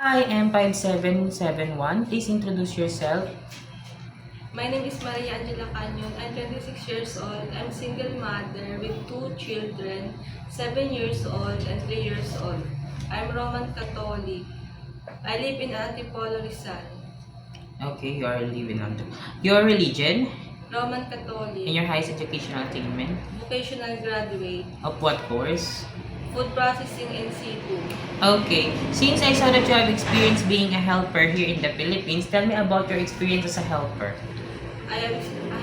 Hi, M5771. Please introduce yourself. My name is Maria Angela Canyon. I'm 26 years old. I'm single mother with 2 children, 7 years old and 3 years old. I'm Roman Catholic. I live in Antipolo, Rizal. Okay, you are living on your religion Roman and Catholic. your highest educational attainment. Vocational graduate. Of what course? Food processing and seafood. Okay, since I saw that you have experience being a helper here in the Philippines, tell me about your experience as a helper. I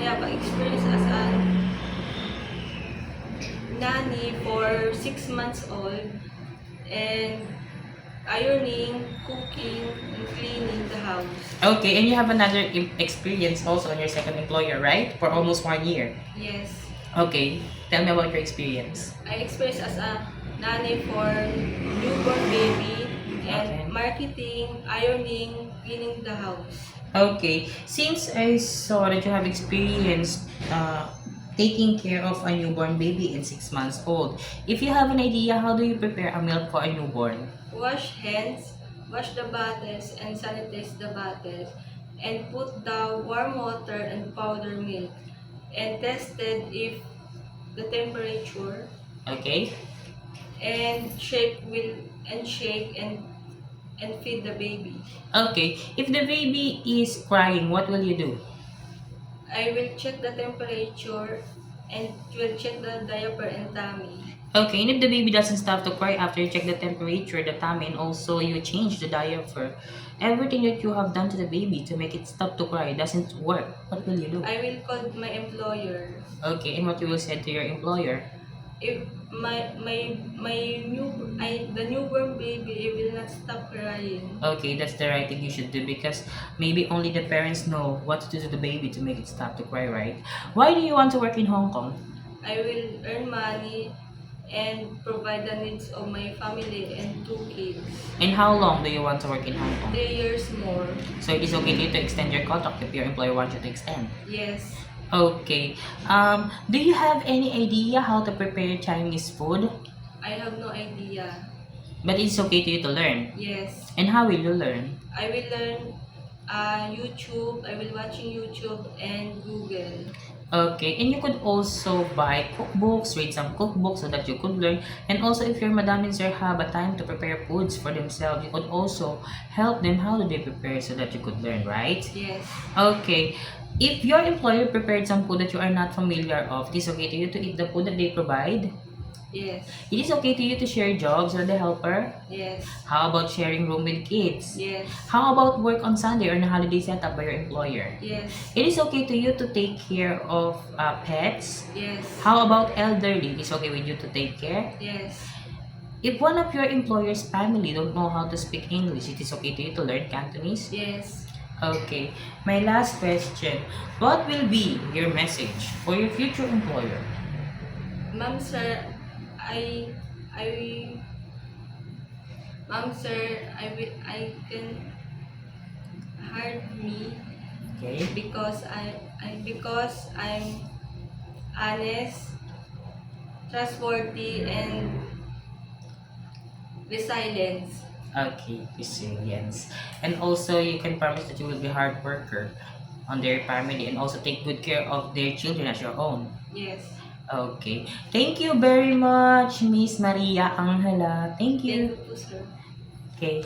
have experience as a nanny for 6 months old and ironing, cooking, and cleaning the house. Okay, and you have another experience also on your second employer, right? For almost 1 year. Yes. Okay, tell me about your experience. I experienced as a nanny for newborn baby and Okay. marketing, ironing, cleaning the house. Okay, since I saw that you have experience taking care of a newborn baby in 6 months old, if you have an idea, how do you prepare a milk for a newborn? Wash hands, wash the bottles and sanitize the bottles, and put the warm water and powder milk, and tested if the temperature, Okay? and shake and feed the baby. Okay, if the baby is crying, what will you do? I will check the temperature and will check the diaper and tummy. Okay, and if the baby doesn't stop to cry after you check the temperature, the tummy, and also you change the diaper, everything that you have done to the baby to make it stop to cry doesn't work, what will you do? I will call my employer. Okay, and what you will say to your employer? If the newborn baby will not stop crying, Okay, that's the right thing you should do because maybe only the parents know what to do to the baby to make it stop to cry, right? Why do you want to work in Hong Kong? I will earn money and provide the needs of my family and 2 kids. And how long do you want to work in Hong Kong? 3 years more. So it is okay for you to extend your contract if your employer wants you to extend. Yes. Okay. Do you have any idea how to prepare Chinese food? I have no idea. But it's okay to you to learn. Yes. And how will you learn? I will learn YouTube. I will watching YouTube and Google. Okay, and you could also buy cookbooks, read some cookbooks so that you could learn. And also, if your madam and sir have a time to prepare foods for themselves, you could also help them how do they prepare so that you could learn, right? Yes. Okay, if your employer prepared some food that you are not familiar of, it is okay to you to eat the food that they provide. Yes. It is okay to you to share jobs with the helper. Yes. How about sharing room with kids? Yes. How about work on Sunday or on a holiday set up by your employer? Yes. It is okay to you to take care of pets. Yes. How about elderly? It's okay with you to take care. Yes. If one of your employer's family don't know how to speak English, it is okay to you to learn Cantonese. Yes. Okay, my last question. What will be your message for your future employer? Ma'am sir, Ma'am sir, I can hire me Okay. because I'm honest, trustworthy and resilient. Okay, resilience. And also, you can promise that you will be hard worker on their family and also take good care of their children as your own. Yes. Okay. Thank you very much, Miss Maria Angela. Thank Thank you. you po sir. Okay.